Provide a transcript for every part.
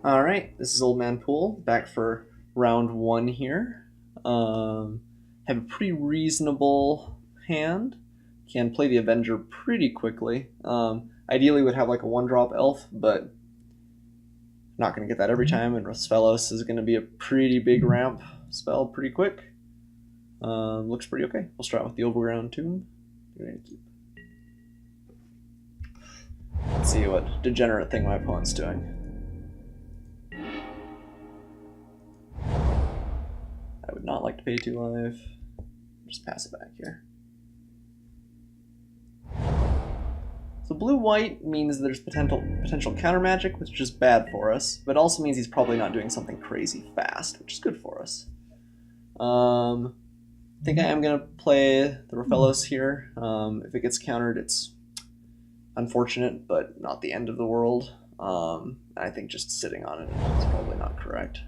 All right, this is Oldmanpoole back for round one here. Have a pretty reasonable hand. Can play the Avenger pretty quickly. Ideally, would have like a one-drop elf, but not going to get that every time. And Rosfellos is going to be a pretty big ramp spell pretty quick. Looks pretty okay. We'll start with the Overground Tomb. Let's see what degenerate thing my opponent's doing. I would not like to pay 2 life. Just pass it back here. So blue-white means there's potential counter magic, which is bad for us, but also means he's probably not doing something crazy fast, which is good for us. I think I am going to play the Rosfellos here. If it gets countered, it's unfortunate, but not the end of the world. I think just sitting on it is probably not correct.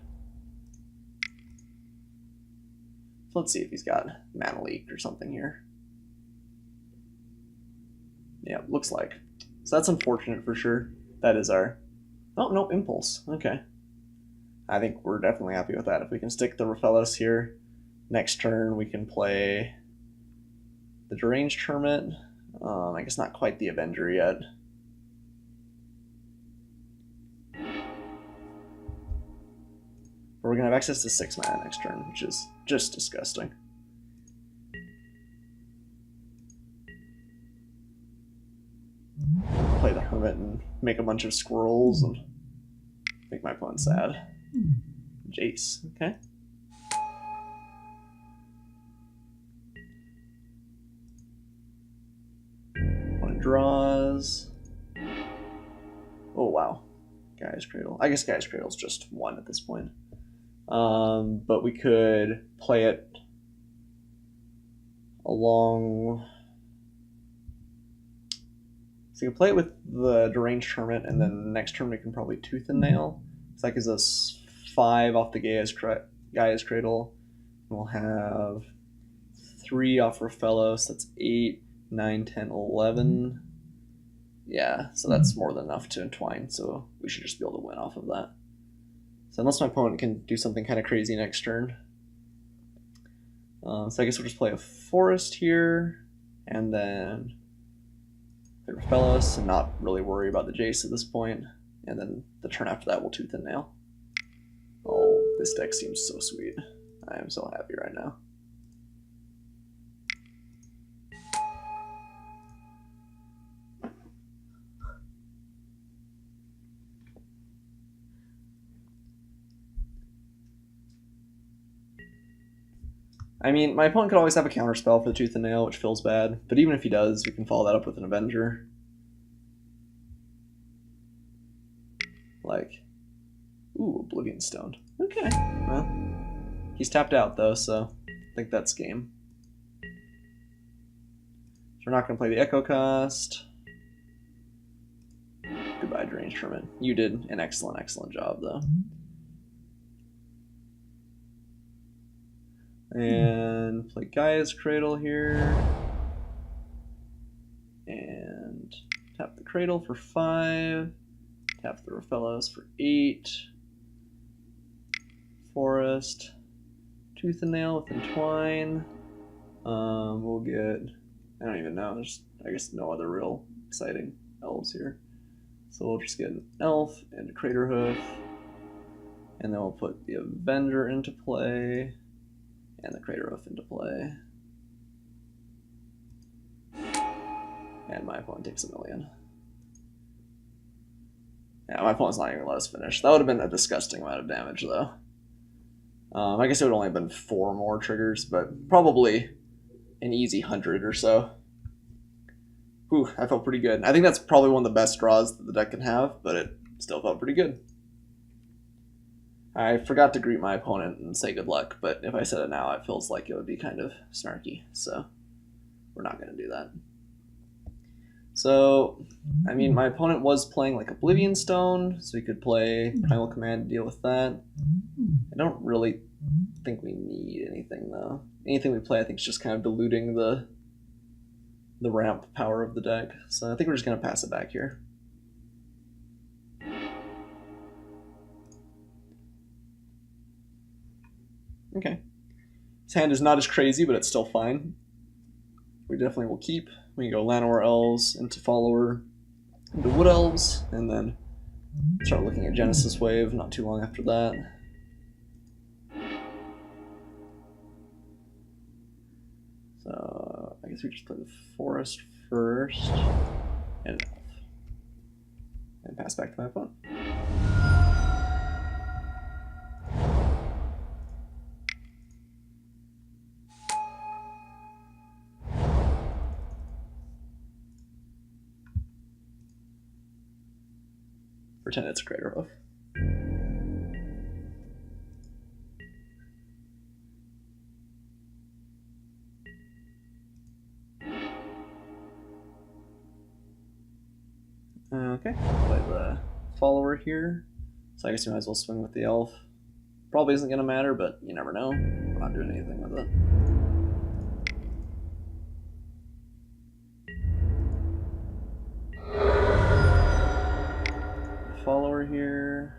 So let's see if he's got mana leak or something here. Yeah, looks like. So that's unfortunate for sure. That is our... Oh, no, Impulse. Okay. I think we're definitely happy with that. If we can stick the Rosfellos here, next turn we can play the Deranged Hermit. I guess not quite the Avenger yet. But we're going to have access to 6 mana next turn, which is just disgusting. Play the Hermit and make a bunch of squirrels and make my opponent sad. Jace, okay. One draws. Oh wow. Guy's Cradle. I guess Guy's Cradle's just 1 at this point. But we could play it along... So you can play it with the Deranged Hermit, and then next turn we can probably Tooth and Nail. So that gives us 5 off the Gaia's Cradle. We'll have 3 off Rosfellos, that's 8, 9, 10, 11. Yeah, so that's more than enough to entwine, so we should just be able to win off of that. So unless my opponent can do something kind of crazy next turn. So I guess we'll just play a Forest here, and then the Rosfellos, and not really worry about the Jace at this point. And then the turn after that, we'll Tooth and Nail. Oh, this deck seems so sweet. I am so happy right now. I mean, my opponent could always have a counterspell for the Tooth and Nail, which feels bad, but even if he does, we can follow that up with an Avenger. Like, ooh, Oblivion Stone. Okay, well, he's tapped out though, so I think that's game. So we're not going to play the Echo Cost. Goodbye, Deranged Hermit. You did an excellent, excellent job though. And play Gaia's Cradle here. And tap the Cradle for 5. Tap the Rosfellos for 8. Forest. Tooth and Nail with Entwine. We'll get... I don't even know. There's, I guess, no other real exciting elves here. So we'll just get an Elf and a Craterhoof. And then we'll put the Avenger into play. And the Craterhoof into play. And my opponent takes 1,000,000. Yeah, my opponent's not even gonna let us finish. That would have been a disgusting amount of damage, though. I guess it would only have been 4 more triggers, but probably an easy 100 or so. Whew, I felt pretty good. I think that's probably one of the best draws that the deck can have, but it still felt pretty good. I forgot to greet my opponent and say good luck, but if I said it now, it feels like it would be kind of snarky, so we're not going to do that. So, I mean, my opponent was playing like Oblivion Stone, so he could play Primal Command to deal with that. I don't really think we need anything, though. Anything we play, I think, is just kind of diluting the ramp power of the deck, so I think we're just going to pass it back here. Okay. His hand is not as crazy, but it's still fine. We definitely will keep. We can go Llanowar Elves into Follower, into Wood Elves, and then start looking at Genesis Wave not too long after that. So I guess we just play the Forest first, and an Elf. And pass back to my opponent. Pretend it's a Crater Hoof. Okay, play the Follower here. So I guess we might as well swing with the Elf. Probably isn't going to matter, but you never know. We're not doing anything with it. Follower here.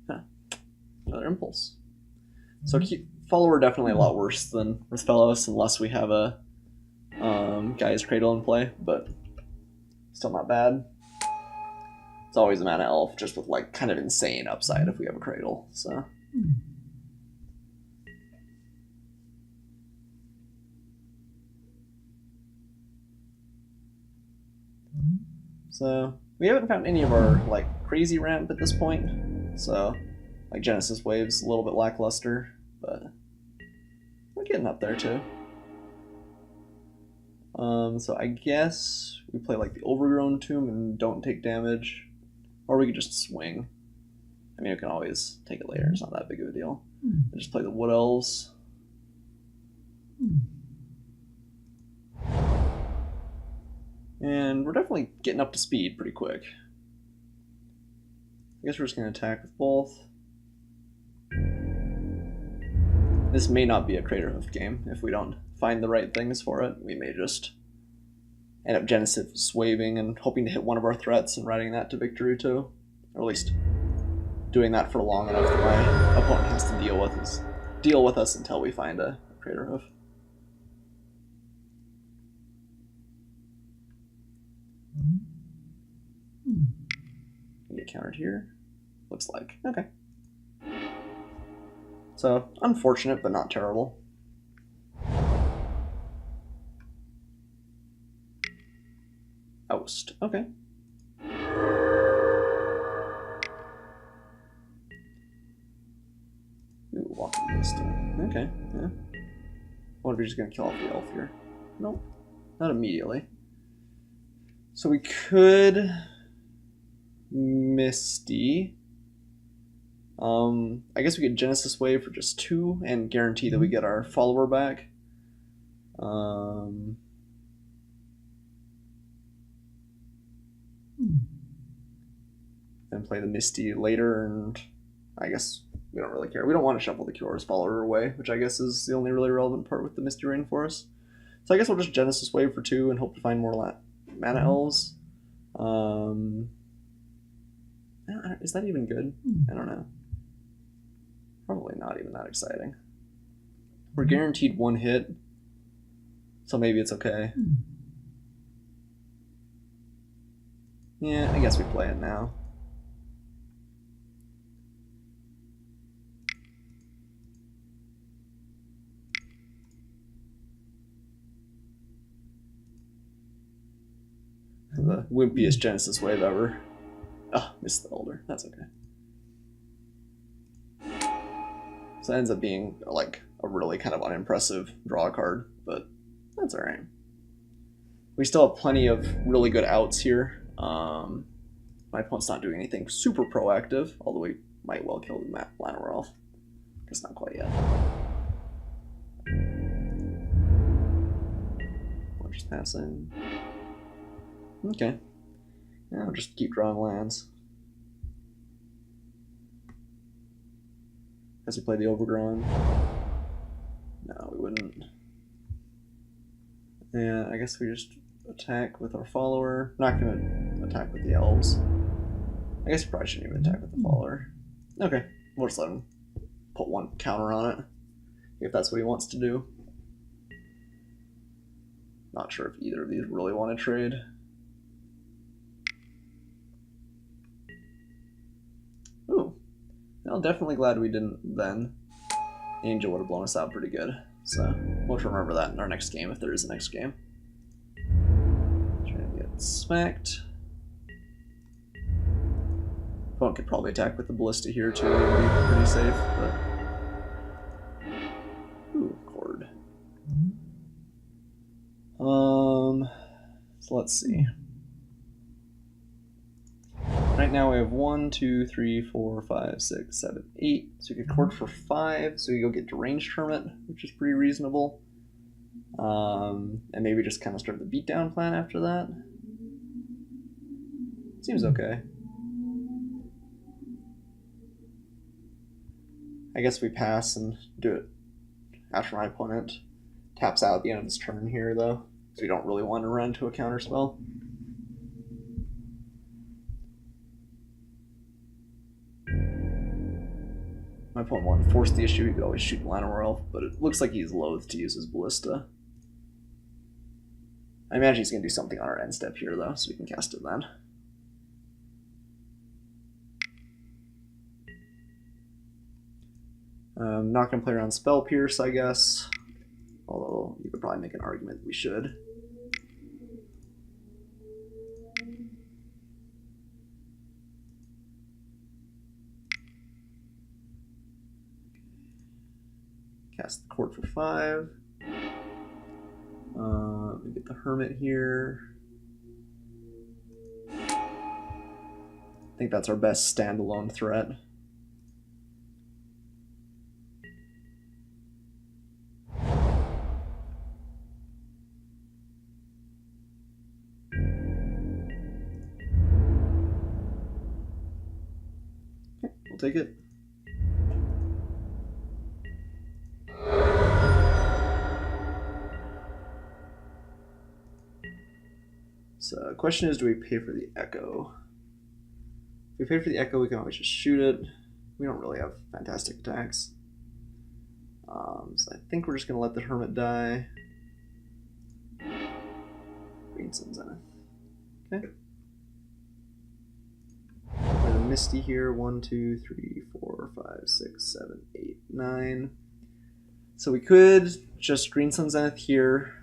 Huh. Another Impulse. So Follower definitely a lot worse than Rithfellos unless we have a Gaia's Cradle in play, but still not bad. It's always a mana elf, just with like kind of insane upside if we have a Cradle. So we haven't found any of our like crazy ramp at this point. So like Genesis Wave's a little bit lackluster, but we're getting up there too. So I guess we play like the Overgrown Tomb and don't take damage, or we could just swing. I mean, we can always take it later. It's not that big of a deal. Just play the Wood Elves. And we're definitely getting up to speed pretty quick. I guess we're just going to attack with both. This may not be a Crater Hoof game if we don't find the right things for it. We may just end up Genesis Waving and hoping to hit one of our threats and riding that to victory too. Or at least doing that for long enough that my opponent has to deal with us until we find a Crater Hoof. Get countered here. Looks like. Okay. So, unfortunate, but not terrible. Oust. Okay. Ooh, Walking Wisdom. Okay, yeah. What if you're just gonna kill off the elf here? Nope. Not immediately. So we could Misty. I guess we could Genesis Wave for just 2 and guarantee that we get our Follower back. And play the Misty later, and I guess we don't really care. We don't want to shuffle the Curious Follower away, which I guess is the only really relevant part with the Misty Rainforest. So I guess we'll just Genesis Wave for 2 and hope to find more mana elves. Is that even good? I don't know. Probably not even that exciting. We're guaranteed 1 hit, so maybe it's okay. Yeah, I guess we play it now. The wimpiest Genesis Wave ever. Oh, missed the Elder. That's okay. So it ends up being like a really kind of unimpressive draw card, but that's alright. We still have plenty of really good outs here. My opponent's not doing anything super proactive, although we might well kill the Llanowar Elf. Guess not quite yet. We're just passing. Okay. Yeah, I'll just keep drawing lands. Guess we play the Overgrown. No, we wouldn't. And I guess we just attack with our Follower. Not gonna attack with the Elves. I guess we probably shouldn't even attack with the Follower. Okay, we'll just let him put one counter on it, if that's what he wants to do. Not sure if either of these really want to trade. Ooh, well, definitely glad we didn't then. Angel would have blown us out pretty good, so we'll remember that in our next game, if there is a next game. Trying to get smacked. Opponent could probably attack with the ballista here too, it would be pretty safe, but... Ooh, cord. So let's see. Right now we have 1, 2, 3, 4, 5, 6, 7, 8. So we could cord for 5, so we go get Deranged Hermit, which is pretty reasonable. And maybe just kind of start the beatdown plan after that. Seems okay. I guess we pass and do it after my opponent taps out at the end of his turn here, though, so we don't really want to run to a counterspell. My opponent wanted to force the issue. He could always shoot Llanowar Elf, but it looks like he's loath to use his ballista. I imagine he's going to do something on our end step here, though, so we can cast it then. Not going to play around Spell Pierce, I guess. Although you could probably make an argument that we should. Cast the Court for 5. We get the Hermit here. I think that's our best standalone threat. Okay, we'll take it. So the question is, do we pay for the Echo? If we pay for the Echo, we can always just shoot it. We don't really have fantastic attacks. So I think we're just going to let the Hermit die. Green Sun Zenith. Okay. Play the Misty here. 1, 2, 3, 4, 5, 6, 7, 8, 9. So we could just Green Sun Zenith here.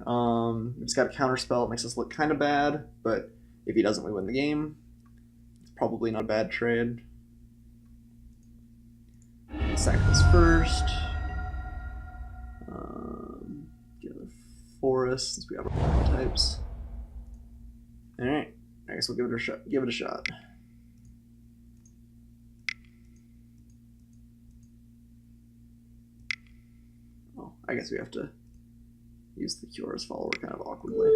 It's got a counter spell. It makes us look kind of bad, but if he doesn't, we win the game. It's probably not a bad trade. Sack this first. Get a forest since we have our land types. All right, I guess we'll give it a shot. Give it a shot. Oh, I guess we have to use the Cura's follower kind of awkwardly.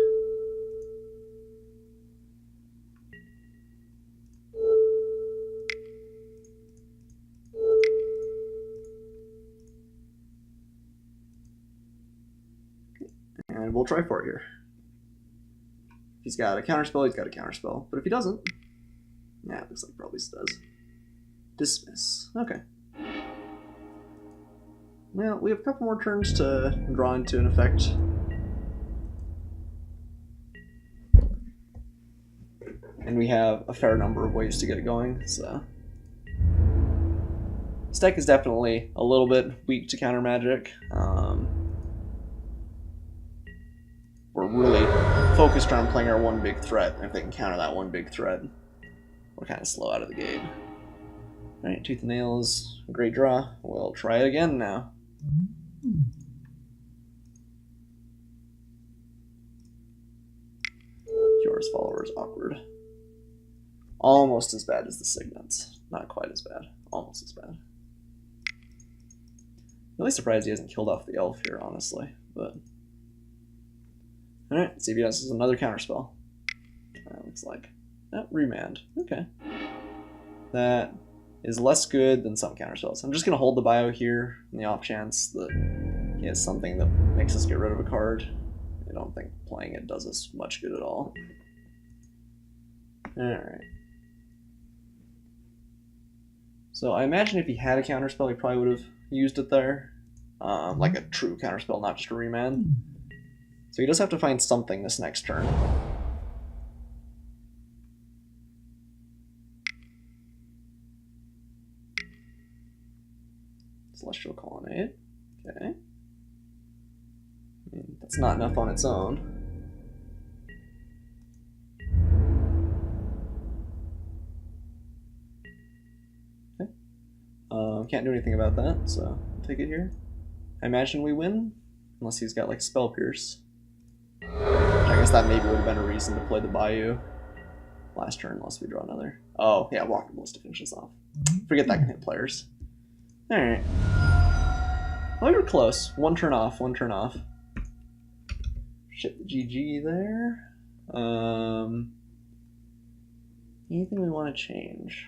And we'll try for it here. If he's got a counterspell, he's got a counterspell. But if he doesn't, yeah, it looks like probably does. Dismiss. Okay. Well, we have a couple more turns to draw into an effect. And we have a fair number of ways to get it going, so... This deck is definitely a little bit weak to counter magic. We're really focused on playing our one big threat, and if they can counter that one big threat, we're kind of slow out of the gate. Alright, Tooth and Nail is a great draw. We'll try it again now. Cura's follower is awkward. Almost as bad as the Signets. Not quite as bad. Almost as bad. Really surprised he hasn't killed off the elf here, honestly. But alright, let's see if he has another counterspell. Looks like remand. Okay. That is less good than some counterspells. I'm just gonna hold the bio here in the off chance that he has something that makes us get rid of a card. I don't think playing it does us much good at all. Alright. So I imagine if he had a counterspell, he probably would have used it there. Like a true counterspell, not just a remand. So he does have to find something this next turn. Celestial Colonnade. Okay. I mean, that's not enough on its own. Okay. Can't do anything about that, so I'll take it here. I imagine we win, unless he's got like Spell Pierce. I guess that maybe would have been a reason to play the Bayou last turn, unless we draw another. Oh, yeah, Walking Ballista to finish this off. Forget that can hit players. Alright. Well, we were close. One turn off, one turn off. Shit the GG there. Anything we want to change?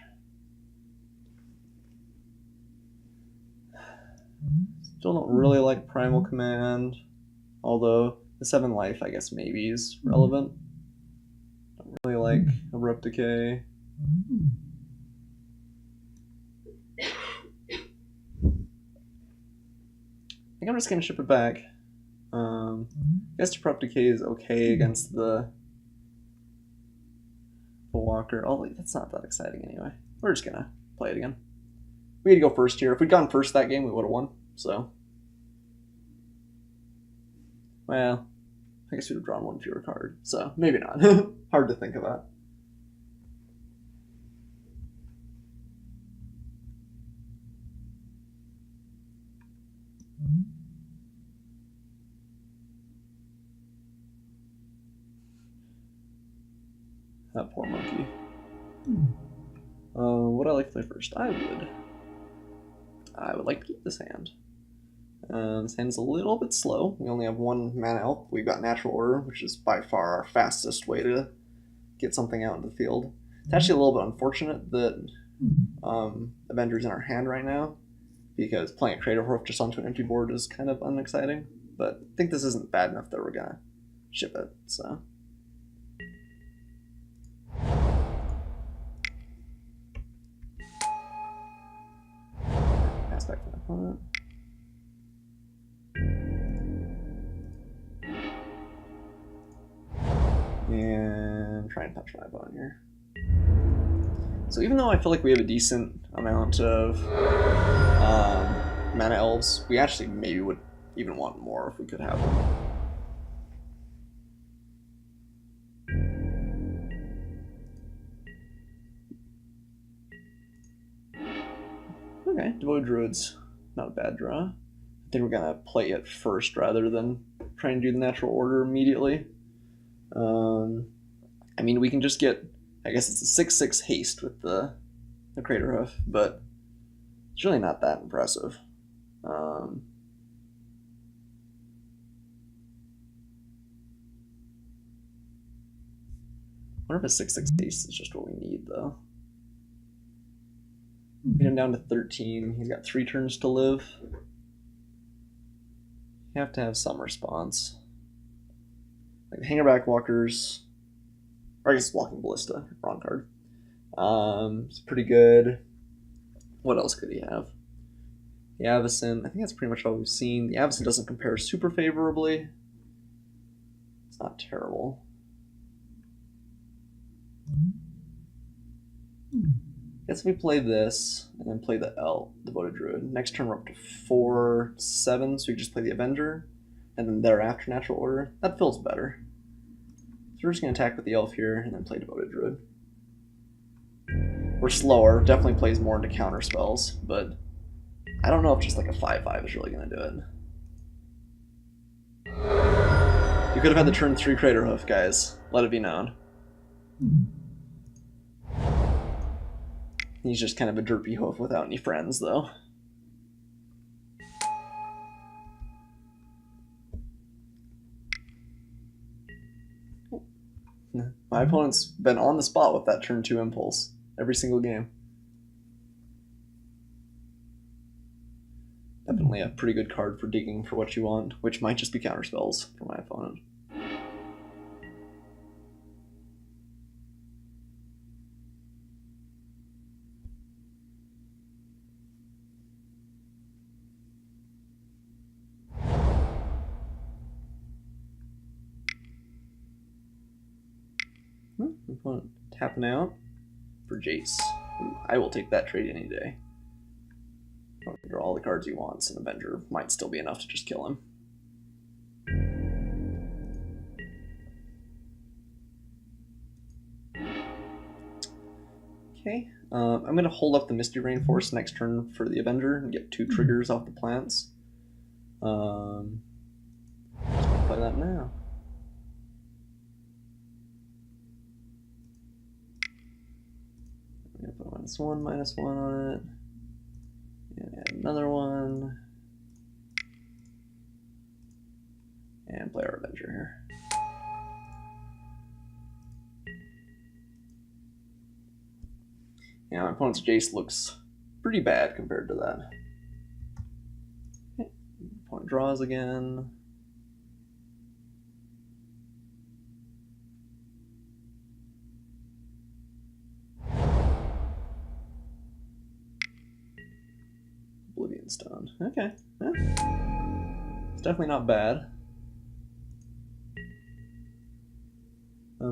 Still don't really like Primal Command, although the 7 life, I guess, maybe is relevant. Don't really like Abrupt Decay. I think I'm just going to ship it back. I guess Abrupt Decay is okay against the Walker. Oh, that's not that exciting anyway. We're just going to play it again. We had to go first here. If we'd gone first that game, we would have won. So, well, I guess we'd have drawn one fewer card. So, maybe not. Hard to think about. That poor monkey. What would I like to play first? I would like to keep this hand. This hand's a little bit slow. We only have 1 mana elf. We've got Natural Order, which is by far our fastest way to get something out into the field. It's actually a little bit unfortunate that Avenger's in our hand right now, because playing a Creative Hoof just onto an empty board is kind of unexciting. But I think this isn't bad enough that we're gonna ship it, so. Pass back to my opponent. And try and punch my opponent here. So even though I feel like we have a decent amount of mana elves, we actually maybe would even want more if we could have them. Okay, Devoted Druid's not a bad draw. I think we're gonna play it first rather than try and do the Natural Order immediately. I mean, we can just get, I guess it's a 6/6 haste with the Crater Hoof, but it's really not that impressive. I wonder if a 6/6 haste is just what we need, though. Get him down to 13. He's got 3 turns to live. You have to have some response. Like the Hangerback Walkers, or I guess Walking Ballista, wrong card. It's pretty good. What else could he have? The Avacyn, I think that's pretty much all we've seen. The Avacyn doesn't compare super favorably. It's not terrible. I guess if we play this, and then play the Devoted Druid, next turn we're up to 4/7, so we just play the Avenger, and then thereafter Natural Order. That feels better. So we're just going to attack with the Elf here, and then play Devoted Druid. We're slower, definitely plays more into counter spells, but I don't know if just like a 5/5 is really going to do it. You could have had the turn 3 Crater Hoof, guys. Let it be known. He's just kind of a derpy hoof without any friends, though. My opponent's been on the spot with that turn 2 impulse every single game. Definitely a pretty good card for digging for what you want, which might just be counterspells for my opponent. Opponent tapping out for Jace. Ooh, I will take that trade any day. Draw all the cards he wants, and Avenger might still be enough to just kill him. Okay, I'm going to hold up the Misty Rainforest next turn for the Avenger and get 2 triggers off the plants. Play that now. I'm going to put -1/-1 on it. And add another one. And play our Avenger here. Yeah, my opponent's Jace looks pretty bad compared to that. Okay. Opponent draws again. Oblivion Stone. Okay. Yeah. It's definitely not bad.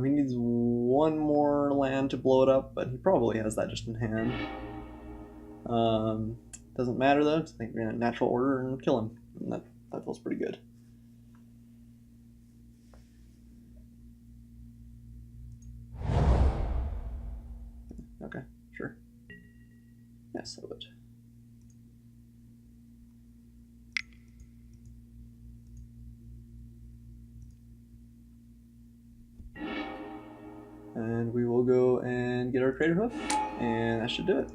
He needs 1 more land to blow it up, but he probably has that just in hand. Doesn't matter though, because I think we're going to natural order and kill him. And that feels pretty good. Okay, sure. Yes, I would. And we will go and get our Crater Hoof, and that should do it.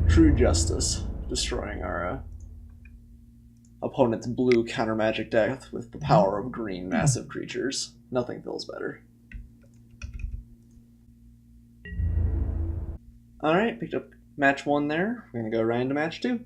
True Justice, destroying our opponent's blue counter magic deck with the power of green massive creatures. Nothing feels better. Alright, picked up match 1 there. We're going to go right into match 2.